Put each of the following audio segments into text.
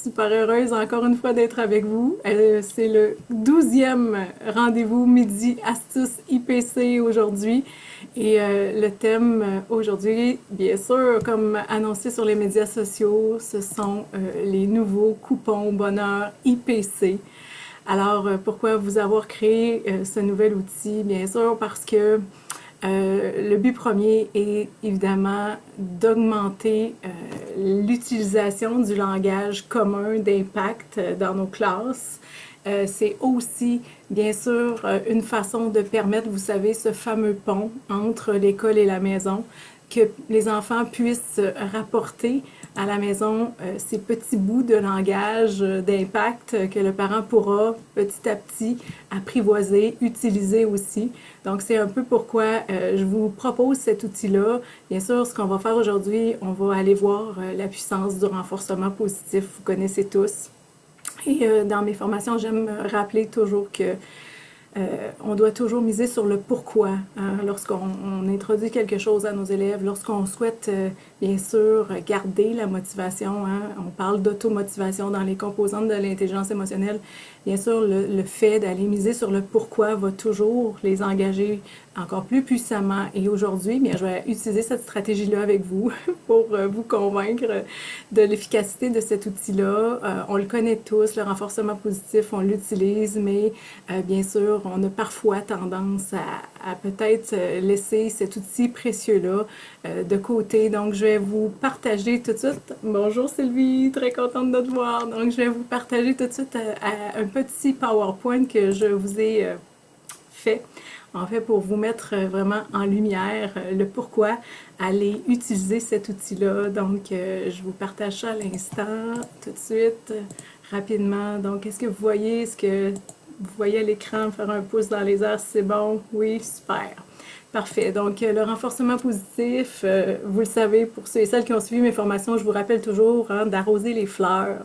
Super heureuse encore une fois d'être avec vous. C'est le 12e rendez-vous Midi Astuces IPC aujourd'hui. Et le thème aujourd'hui, bien sûr, comme annoncé sur les médias sociaux, ce sont les nouveaux coupons bonheur IPC. Alors, pourquoi vous avoir créé ce nouvel outil? Bien sûr, parce que le but premier est évidemment d'augmenter l'utilisation du langage commun d'impact dans nos classes. C'est aussi, bien sûr, une façon de permettre, vous savez, ce fameux pont entre l'école et la maison, que les enfants puissent rapporter à la maison ces petits bouts de langage d'impact que le parent pourra petit à petit apprivoiser, utiliser aussi. Donc, c'est un peu pourquoi je vous propose cet outil-là. Bien sûr, ce qu'on va faire aujourd'hui, on va aller voir la puissance du renforcement positif. Vous connaissez tous. Et dans mes formations, j'aime rappeler toujours que on doit toujours miser sur le pourquoi lorsqu'on introduit quelque chose à nos élèves, lorsqu'on souhaite bien sûr garder la motivation. On parle d'automotivation dans les composantes de l'intelligence émotionnelle. Bien sûr, le fait d'aller miser sur le pourquoi va toujours les engager encore plus puissamment. Et aujourd'hui, bien, je vais utiliser cette stratégie-là avec vous pour vous convaincre de l'efficacité de cet outil-là. On le connaît tous, le renforcement positif, on l'utilise, mais bien sûr, on a parfois tendance à peut-être laisser cet outil précieux-là de côté. Donc, je vais vous partager tout de suite. Bonjour Sylvie, très contente de te voir. Donc, je vais vous partager tout de suite un petit PowerPoint que je vous ai fait. En fait, pour vous mettre vraiment en lumière le pourquoi aller utiliser cet outil-là. Donc, je vous partage ça à l'instant, tout de suite, rapidement. Donc, est-ce que vous voyez? Est-ce que vous voyez à l'écran faire un pouce dans les airs? C'est bon? Oui, super. Parfait. Donc, le renforcement positif, vous le savez, pour ceux et celles qui ont suivi mes formations, je vous rappelle toujours d'arroser les fleurs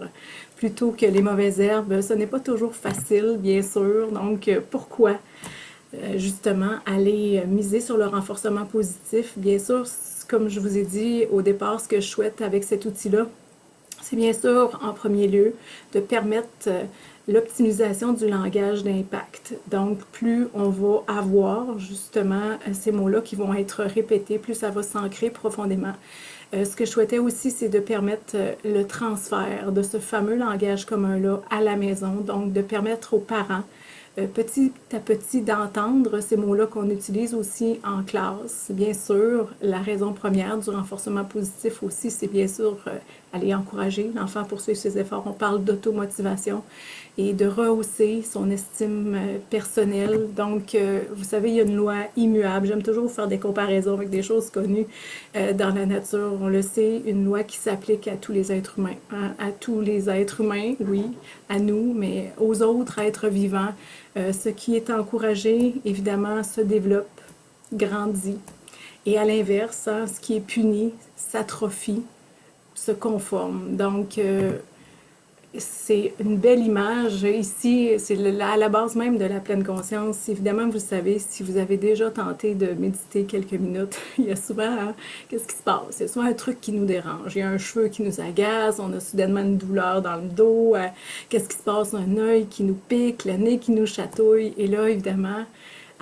plutôt que les mauvaises herbes. Ce n'est pas toujours facile, bien sûr. Donc, pourquoi? Justement, aller miser sur le renforcement positif. Bien sûr, comme je vous ai dit au départ, ce que je souhaite avec cet outil-là, c'est bien sûr, en premier lieu, de permettre l'optimisation du langage d'impact. Donc, plus on va avoir justement ces mots-là qui vont être répétés, plus ça va s'ancrer profondément. Ce que je souhaitais aussi, c'est de permettre le transfert de ce fameux langage commun-là à la maison, donc de permettre aux parents petit à petit d'entendre ces mots-là qu'on utilise aussi en classe. Bien sûr, la raison première du renforcement positif aussi, c'est bien sûr aller encourager l'enfant à poursuivre ses efforts. On parle d'automotivation et de rehausser son estime personnelle. Donc, vous savez, il y a une loi immuable. J'aime toujours faire des comparaisons avec des choses connues dans la nature. On le sait, une loi qui s'applique à tous les êtres humains. À tous les êtres humains, oui, à nous, mais aux autres êtres vivants. Ce qui est encouragé, évidemment, se développe, grandit. Et à l'inverse, ce qui est puni, s'atrophie, se conforme. Donc, c'est une belle image. Ici, c'est à la base même de la pleine conscience. Évidemment, vous le savez, si vous avez déjà tenté de méditer quelques minutes, il y a souvent, qu'est-ce qui se passe? Il y a souvent un truc qui nous dérange. Il y a un cheveu qui nous agace, on a soudainement une douleur dans le dos. Qu'est-ce qui se passe? Un œil qui nous pique, le nez qui nous chatouille. Et là, évidemment,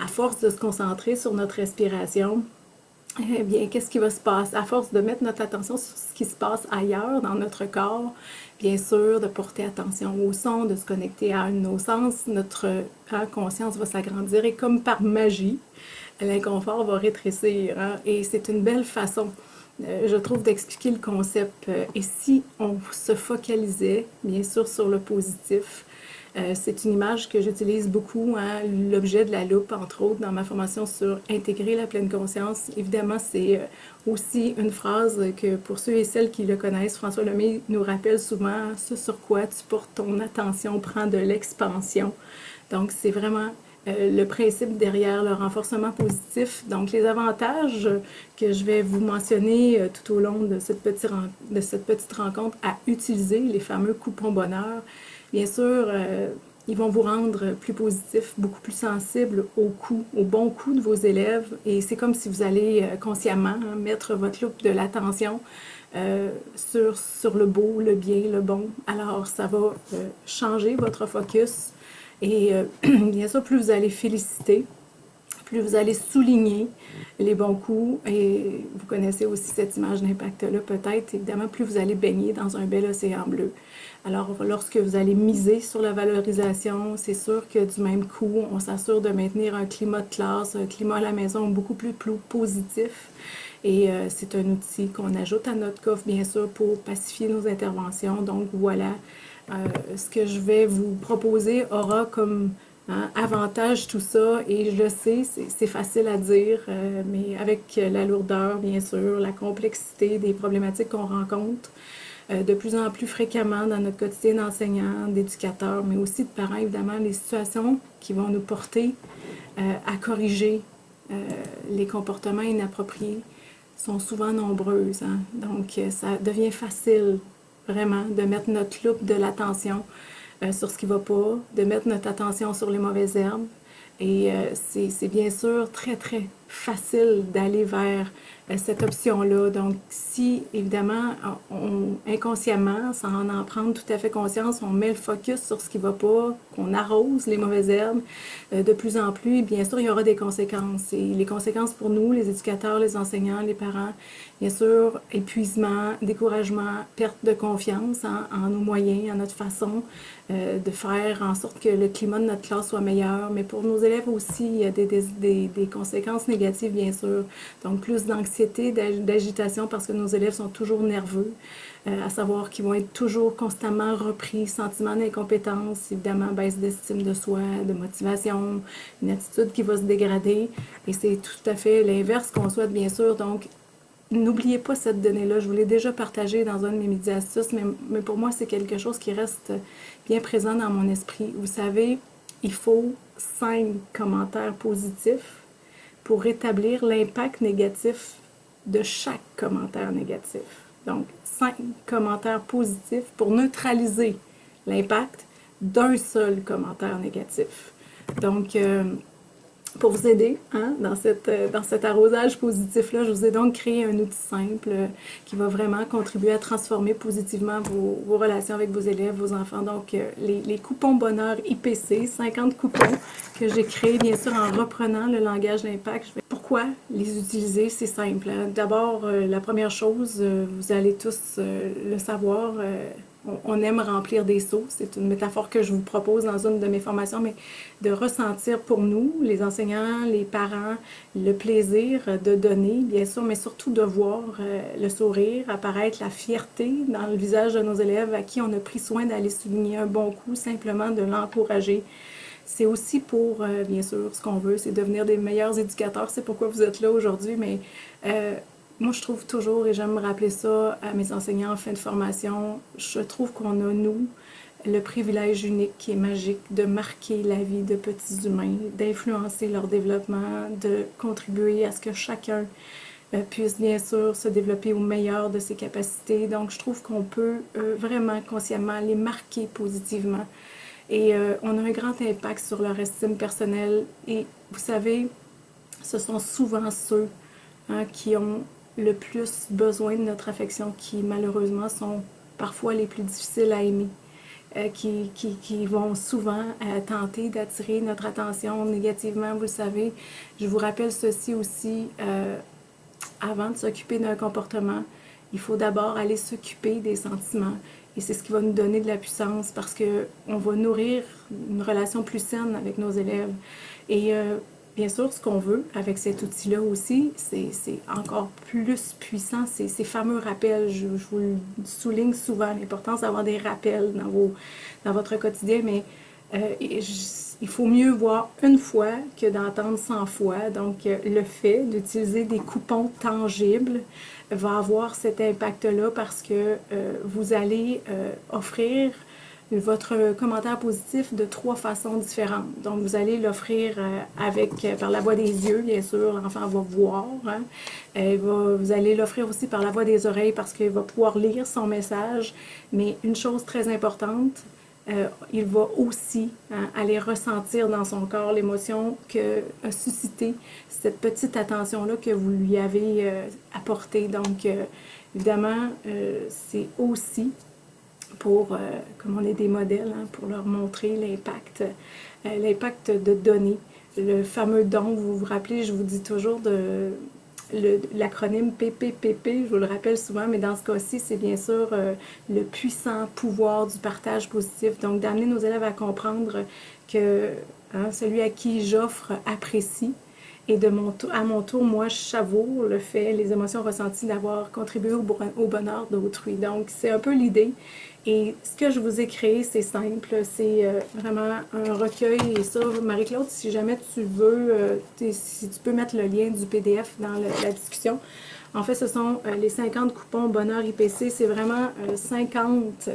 à force de se concentrer sur notre respiration, eh bien, qu'est-ce qui va se passer? À force de mettre notre attention sur ce qui se passe ailleurs dans notre corps, bien sûr, de porter attention au son, de se connecter à un de nos sens, notre conscience va s'agrandir et comme par magie, l'inconfort va rétrécir. Et c'est une belle façon, je trouve, d'expliquer le concept. Et si on se focalisait, bien sûr, sur le positif, c'est une image que j'utilise beaucoup, l'objet de la loupe, entre autres, dans ma formation sur intégrer la pleine conscience. Évidemment, c'est aussi une phrase que pour ceux et celles qui le connaissent, François Lemay nous rappelle souvent ce sur quoi tu portes ton attention prend de l'expansion. Donc, c'est vraiment le principe derrière le renforcement positif. Donc, les avantages que je vais vous mentionner tout au long de cette petite rencontre à utiliser, les fameux coupons bonheur. Bien sûr, ils vont vous rendre plus positif, beaucoup plus sensible au coup, au bon coup de vos élèves. Et c'est comme si vous allez consciemment mettre votre loupe de l'attention sur le beau, le bien, le bon. Alors, ça va changer votre focus. Et bien sûr, plus vous allez féliciter, plus vous allez souligner les bons coups, et vous connaissez aussi cette image d'impact-là peut-être, évidemment, plus vous allez baigner dans un bel océan bleu. Alors, lorsque vous allez miser sur la valorisation, c'est sûr que du même coup, on s'assure de maintenir un climat de classe, un climat à la maison beaucoup plus positif. Et c'est un outil qu'on ajoute à notre coffre, bien sûr, pour pacifier nos interventions. Donc, voilà, ce que je vais vous proposer aura comme avantage tout ça, et je le sais, c'est facile à dire, mais avec la lourdeur, bien sûr, la complexité des problématiques qu'on rencontre de plus en plus fréquemment dans notre quotidien d'enseignants, d'éducateurs, mais aussi de parents, évidemment, les situations qui vont nous porter à corriger les comportements inappropriés sont souvent nombreuses. Hein? Donc, ça devient facile, vraiment, de mettre notre loupe de l'attention sur ce qui ne va pas, de mettre notre attention sur les mauvaises herbes. Et c'est bien sûr très, très facile d'aller vers cette option-là. Donc, si, évidemment, inconsciemment, sans en prendre tout à fait conscience, on met le focus sur ce qui ne va pas, qu'on arrose les mauvaises herbes de plus en plus, bien sûr, il y aura des conséquences. Et les conséquences pour nous, les éducateurs, les enseignants, les parents, bien sûr, épuisement, découragement, perte de confiance en nos moyens, en notre façon de faire en sorte que le climat de notre classe soit meilleur. Mais pour nos élèves aussi, il y a des conséquences négatives, bien sûr. Donc, plus d'anxiété, d'agitation parce que nos élèves sont toujours nerveux, à savoir qu'ils vont être toujours constamment repris, sentiment d'incompétence, évidemment, baisse d'estime de soi, de motivation, une attitude qui va se dégrader. Et c'est tout à fait l'inverse qu'on souhaite, bien sûr. Donc, n'oubliez pas cette donnée-là. Je vous l'ai déjà partagée dans un de mes Midi Astuces, mais pour moi, c'est quelque chose qui reste bien présent dans mon esprit. Vous savez, il faut 5 commentaires positifs pour rétablir l'impact négatif de chaque commentaire négatif. Donc, 5 commentaires positifs pour neutraliser l'impact d'un seul commentaire négatif. Donc, pour vous aider dans cet arrosage positif-là, je vous ai donc créé un outil simple qui va vraiment contribuer à transformer positivement vos relations avec vos élèves, vos enfants. Donc, les coupons bonheur IPC, 50 coupons que j'ai créés, bien sûr, en reprenant le langage d'impact. Pourquoi les utiliser? C'est simple. D'abord, la première chose, vous allez tous le savoir, on aime remplir des seaux. C'est une métaphore que je vous propose dans une de mes formations, mais de ressentir pour nous, les enseignants, les parents, le plaisir de donner, bien sûr, mais surtout de voir le sourire apparaître, la fierté dans le visage de nos élèves à qui on a pris soin d'aller souligner un bon coup, simplement de l'encourager. C'est aussi pour, bien sûr, ce qu'on veut, c'est devenir des meilleurs éducateurs. C'est pourquoi vous êtes là aujourd'hui, mais moi, je trouve toujours, et j'aime me rappeler ça à mes enseignants en fin de formation, je trouve qu'on a, nous, le privilège unique qui est magique de marquer la vie de petits humains, d'influencer leur développement, de contribuer à ce que chacun puisse bien sûr se développer au meilleur de ses capacités. Donc, je trouve qu'on peut vraiment consciemment les marquer positivement. Et on a un grand impact sur leur estime personnelle. Et vous savez, ce sont souvent ceux qui ont le plus besoin de notre affection, qui malheureusement sont parfois les plus difficiles à aimer, qui vont souvent tenter d'attirer notre attention négativement. Vous le savez, je vous rappelle ceci aussi, avant de s'occuper d'un comportement, il faut d'abord aller s'occuper des sentiments. Et c'est ce qui va nous donner de la puissance parce qu'on va nourrir une relation plus saine avec nos élèves. Et bien sûr, ce qu'on veut avec cet outil-là aussi, c'est encore plus puissant, ces fameux rappels. Je vous le souligne souvent, l'importance d'avoir des rappels dans votre quotidien, mais il faut mieux voir une fois que d'entendre 100 fois. Donc, le fait d'utiliser des coupons tangibles va avoir cet impact-là parce que vous allez offrir votre commentaire positif de 3 façons différentes. Donc, vous allez l'offrir par la voix des yeux, bien sûr, l'enfant va voir. Vous allez l'offrir aussi par la voix des oreilles parce qu'il va pouvoir lire son message. Mais une chose très importante, il va aussi aller ressentir dans son corps l'émotion que a suscité cette petite attention-là que vous lui avez apportée. Donc, évidemment, c'est aussi pour, comme on est des modèles, pour leur montrer l'impact de donner. Le fameux don, vous vous rappelez, je vous dis toujours l'acronyme PPPP, je vous le rappelle souvent, mais dans ce cas-ci, c'est bien sûr le puissant pouvoir du partage positif. Donc, d'amener nos élèves à comprendre que celui à qui j'offre apprécie. Et à mon tour, moi, je savoure le fait, les émotions ressenties d'avoir contribué au bonheur d'autrui. Donc, c'est un peu l'idée. Et ce que je vous ai créé, c'est simple, c'est vraiment un recueil. Et ça, Marie-Claude, si jamais tu veux, si tu peux mettre le lien du PDF dans la discussion. En fait, ce sont les 50 coupons bonheur IPC. C'est vraiment 50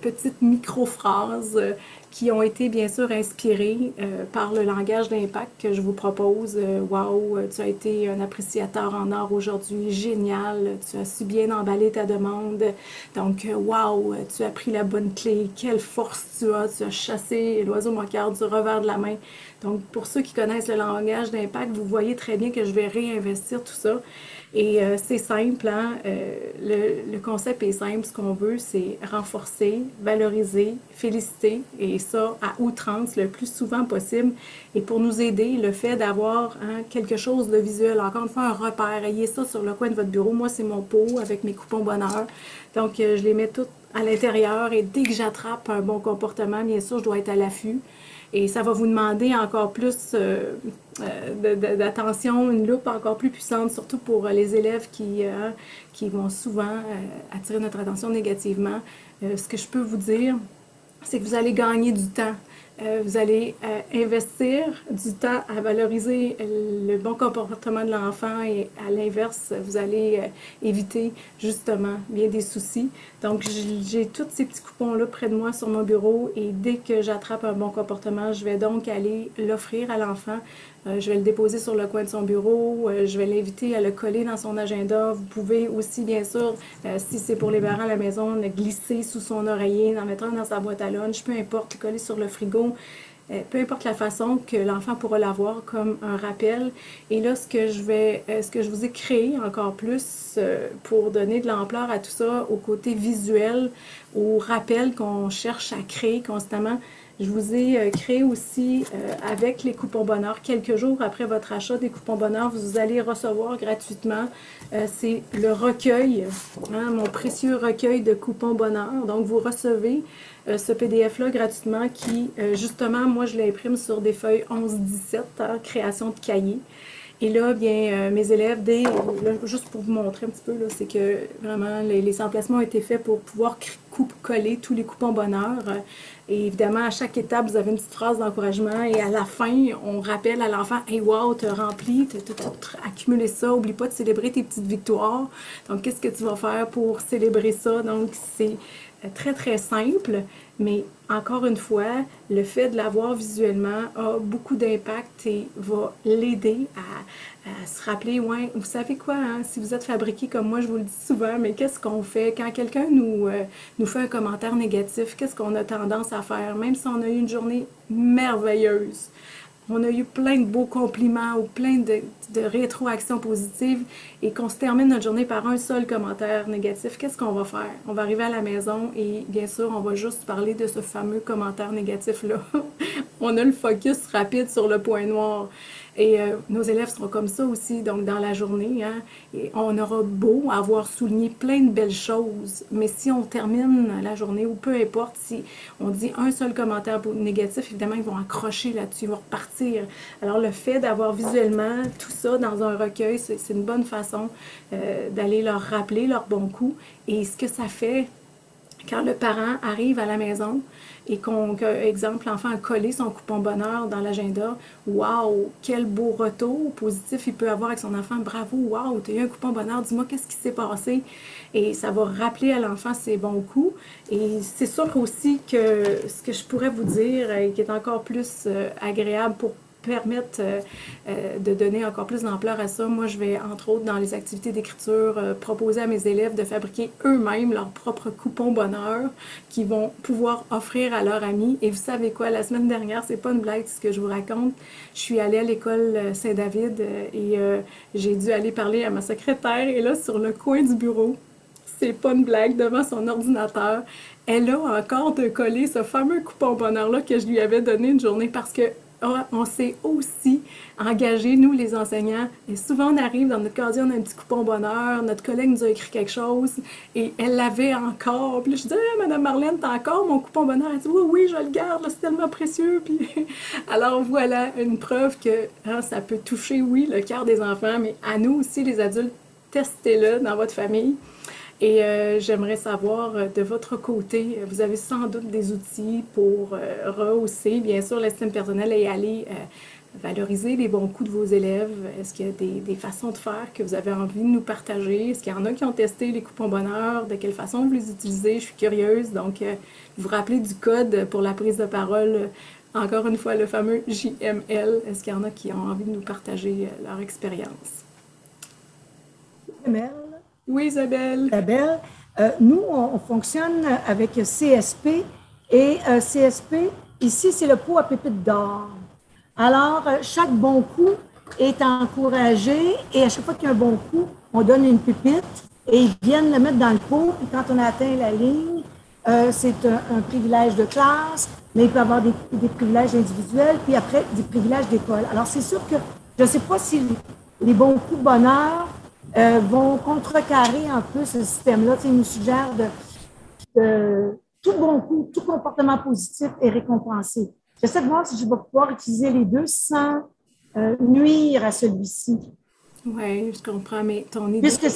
petites micro-phrases qui ont été bien sûr inspirées par le langage d'impact que je vous propose. Wow, tu as été un appréciateur en or aujourd'hui, génial, tu as su bien emballer ta demande. Donc, wow, tu as pris la bonne clé, quelle force tu as chassé l'oiseau moqueur du revers de la main. Donc, pour ceux qui connaissent le langage d'impact, vous voyez très bien que je vais réinvestir tout ça. Et c'est simple, le concept est simple. Ce qu'on veut, c'est renforcer, valoriser, féliciter, et ça à outrance le plus souvent possible. Et pour nous aider, le fait d'avoir quelque chose de visuel, encore une fois, un repère, ayez ça sur le coin de votre bureau. Moi, c'est mon pot avec mes coupons bonheur. Donc, je les mets toutes à l'intérieur et dès que j'attrape un bon comportement, bien sûr, je dois être à l'affût. Et ça va vous demander encore plus d'attention, une loupe encore plus puissante, surtout pour les élèves qui vont souvent attirer notre attention négativement. Ce que je peux vous dire, c'est que vous allez gagner du temps. Vous allez investir du temps à valoriser le bon comportement de l'enfant et à l'inverse, vous allez éviter justement bien des soucis. Donc, j'ai tous ces petits coupons-là près de moi sur mon bureau et dès que j'attrape un bon comportement, je vais donc aller l'offrir à l'enfant. Je vais le déposer sur le coin de son bureau, je vais l'inviter à le coller dans son agenda. Vous pouvez aussi, bien sûr, si c'est pour les parents à la maison, le glisser sous son oreiller, en mettre un dans sa boîte à lunch, peu importe, le coller sur le frigo. Peu importe la façon que l'enfant pourra l'avoir comme un rappel. Et là, ce que je vous ai créé encore plus pour donner de l'ampleur à tout ça, au côté visuel, au rappel qu'on cherche à créer constamment, je vous ai créé aussi avec les coupons bonheur, quelques jours après votre achat des coupons bonheur, vous allez recevoir gratuitement, c'est le recueil, mon précieux recueil de coupons bonheur. Donc, vous recevez ce PDF-là gratuitement qui, justement, moi, je l'imprime sur des feuilles 11-17, création de cahiers. Et là, bien, mes élèves, juste pour vous montrer un petit peu, c'est que vraiment, les emplacements ont été faits pour pouvoir coller tous les coupons bonheur. Et évidemment, à chaque étape, vous avez une petite phrase d'encouragement. Et à la fin, on rappelle à l'enfant, « Hey, wow, t'as rempli, t'as accumulé ça. Oublie pas de célébrer tes petites victoires. Donc, qu'est-ce que tu vas faire pour célébrer ça? » Donc, c'est très, très simple. Mais encore une fois, le fait de l'avoir visuellement a beaucoup d'impact et va l'aider à se rappeler, ouais, vous savez quoi, si vous êtes fabriqué comme moi, je vous le dis souvent, mais qu'est-ce qu'on fait quand quelqu'un nous fait un commentaire négatif? Qu'est-ce qu'on a tendance à faire? Même si on a eu une journée merveilleuse, on a eu plein de beaux compliments ou plein de rétroactions positives et qu'on se termine notre journée par un seul commentaire négatif, qu'est-ce qu'on va faire? On va arriver à la maison et bien sûr, on va juste parler de ce fameux commentaire négatif-là. On a le focus rapide sur le point noir. Et nos élèves seront comme ça aussi, donc dans la journée. Et on aura beau avoir souligné plein de belles choses, mais si on termine la journée, ou peu importe, si on dit un seul commentaire négatif, évidemment, ils vont accrocher là-dessus, ils vont repartir. Alors, le fait d'avoir visuellement tout ça dans un recueil, c'est une bonne façon d'aller leur rappeler leur bon coup. Et ce que ça fait quand le parent arrive à la maison et exemple, l'enfant a collé son coupon bonheur dans l'agenda, waouh, quel beau retour positif il peut avoir avec son enfant, bravo, waouh, tu as eu un coupon bonheur, dis-moi qu'est-ce qui s'est passé. Et ça va rappeler à l'enfant ses bons coups. Et c'est sûr aussi que ce que je pourrais vous dire, et qui est encore plus agréable pour permettre de donner encore plus d'ampleur à ça, moi, je vais, entre autres, dans les activités d'écriture, proposer à mes élèves de fabriquer eux-mêmes leur propre coupon bonheur qu'ils vont pouvoir offrir à leurs amis. Et vous savez quoi, la semaine dernière, c'est pas une blague ce que je vous raconte, je suis allée à l'école Saint-David et j'ai dû aller parler à ma secrétaire et là, sur le coin du bureau, c'est pas une blague, devant son ordinateur, elle a encore de coller ce fameux coupon bonheur-là que je lui avais donné une journée parce que on s'est aussi engagé, nous les enseignants, et souvent on arrive dans notre casier, on a un petit coupon bonheur, notre collègue nous a écrit quelque chose, et elle l'avait encore, puis là, je dis ah, Madame Marlène, t'as encore mon coupon bonheur? Elle dit oui, oui, je le garde, c'est tellement précieux, puis alors voilà une preuve que hein, ça peut toucher, oui, le cœur des enfants, mais à nous aussi, les adultes, testez-le dans votre famille. Et j'aimerais savoir de votre côté, vous avez sans doute des outils pour rehausser, bien sûr, l'estime personnelle et aller valoriser les bons coups de vos élèves. Est-ce qu'il y a des façons de faire que vous avez envie de nous partager? Est-ce qu'il y en a qui ont testé les coupons bonheur? De quelle façon vous les utilisez? Je suis curieuse. Donc, vous vous rappelez du code pour la prise de parole. Encore une fois, le fameux JML. Est-ce qu'il y en a qui ont envie de nous partager leur expérience? Oui, Isabelle. Isabelle, nous, on fonctionne avec CSP et CSP, ici, c'est le pot à pépites d'or. Alors, chaque bon coup est encouragé et à chaque fois qu'il y a un bon coup, on donne une pépite et ils viennent le mettre dans le pot. Puis quand on a atteint la ligne, c'est un privilège de classe, mais il peut y avoir des privilèges individuels, puis après, des privilèges d'école. Alors, c'est sûr que je ne sais pas si les bons coups de bonheur vont contrecarrer un peu ce système-là. Tu sais, ils nous suggèrent de tout bon coup, tout comportement positif est récompensé. J'essaie de voir si je vais pouvoir utiliser les deux sans nuire à celui-ci. Oui, je comprends, mais ton idée... Puisque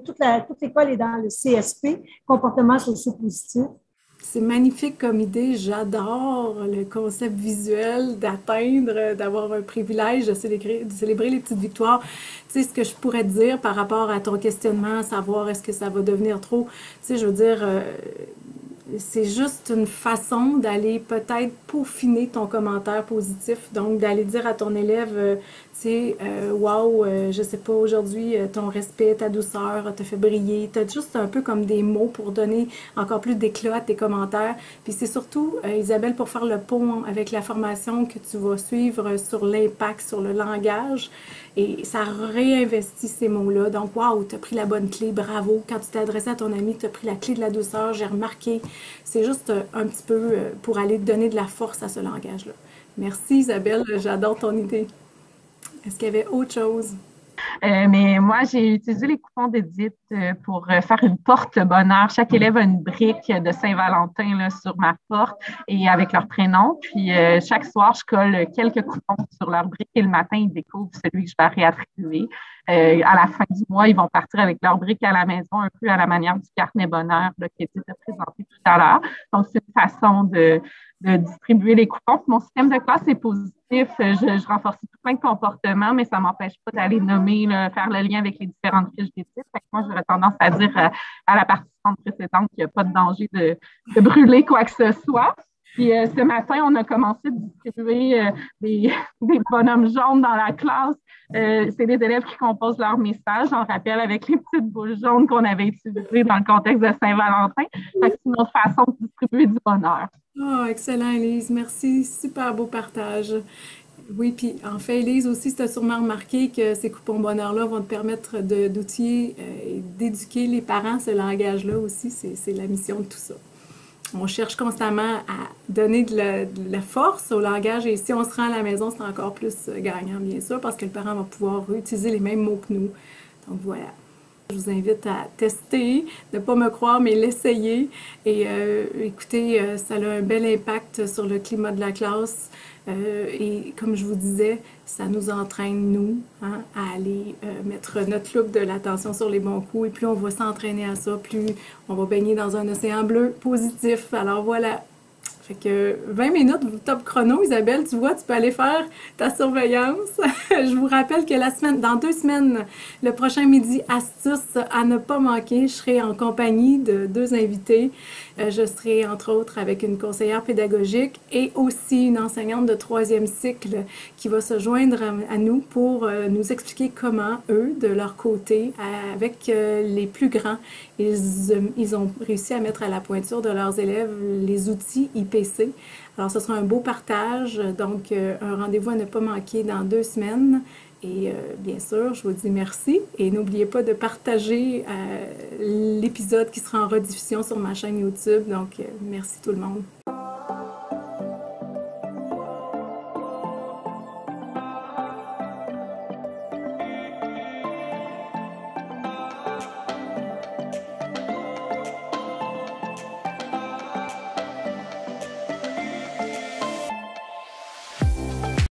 toute l'école est dans le CSP, comportement socio-positif. C'est magnifique comme idée. J'adore le concept visuel d'atteindre, d'avoir un privilège, de célébrer les petites victoires. Tu sais, ce que je pourrais te dire par rapport à ton questionnement, savoir est-ce que ça va devenir trop, tu sais, je veux dire, c'est juste une façon d'aller peut-être peaufiner ton commentaire positif. Donc, d'aller dire à ton élève, tu sais, wow, je sais pas, aujourd'hui, ton respect, ta douceur te fait briller. Tu as juste un peu comme des mots pour donner encore plus d'éclat à tes commentaires. Puis c'est surtout, Isabelle, pour faire le pont avec la formation que tu vas suivre sur l'impact, sur le langage. Et ça réinvestit ces mots-là. Donc, waouh, tu as pris la bonne clé, bravo. Quand tu t'es adressé à ton ami, tu as pris la clé de la douceur, j'ai remarqué. C'est juste un petit peu pour aller donner de la force à ce langage-là. Merci Isabelle, j'adore ton idée. Est-ce qu'il y avait autre chose? Mais moi, j'ai utilisé les coupons d'Edith pour faire une porte-bonheur. Chaque élève a une brique de Saint-Valentin là, sur ma porte et avec leur prénom. Puis chaque soir, je colle quelques coupons sur leur brique et le matin, ils découvrent celui que je vais réattribuer. À la fin du mois, ils vont partir avec leur brique à la maison, un peu à la manière du carnet bonheur là, qu'Edith a présenté tout à l'heure. Donc, c'est une façon de distribuer les coupons. Mon système de classe est positif. Je renforce tout plein de comportements, mais ça ne m'empêche pas d'aller nommer, là, faire le lien avec les différentes fiches d'éthique. Moi, j'aurais tendance à dire à la participante précédente qu'il n'y a pas de danger de brûler quoi que ce soit. Puis ce matin, on a commencé à distribuer des bonhommes jaunes dans la classe. C'est des élèves qui composent leur message, en rappel avec les petites boules jaunes qu'on avait utilisées dans le contexte de Saint-Valentin. C'est une autre façon de distribuer du bonheur. Oh, excellent, Elise. Merci. Super beau partage. Oui, puis en fait, Elise aussi, tu as sûrement remarqué que ces coupons bonheur-là vont te permettre d'outiller et d'éduquer les parents à ce langage-là aussi. C'est la mission de tout ça. On cherche constamment à donner de la force au langage et si on se rend à la maison, c'est encore plus gagnant, bien sûr, parce que le parent va pouvoir utiliser les mêmes mots que nous. Donc voilà. Je vous invite à tester, ne pas me croire, mais l'essayer. Et écoutez, ça a un bel impact sur le climat de la classe. Et comme je vous disais, ça nous entraîne, nous, hein, à aller mettre notre loupe de l'attention sur les bons coups. Et plus on va s'entraîner à ça, plus on va baigner dans un océan bleu positif. Alors voilà, Fait que 20 minutes, top chrono, Isabelle, tu vois, tu peux aller faire ta surveillance. Je vous rappelle que dans 2 semaines, le prochain Midi Astuce à ne pas manquer, je serai en compagnie de 2 invités. Je serai entre autres avec une conseillère pédagogique et aussi une enseignante de 3e cycle qui va se joindre à nous pour nous expliquer comment eux, de leur côté, avec les plus grands, ils ont réussi à mettre à la pointure de leurs élèves les outils IPC. Alors, ce sera un beau partage, donc un rendez-vous à ne pas manquer dans 2 semaines. Et bien sûr, je vous dis merci et n'oubliez pas de partager l'épisode qui sera en rediffusion sur ma chaîne YouTube. Donc, merci tout le monde.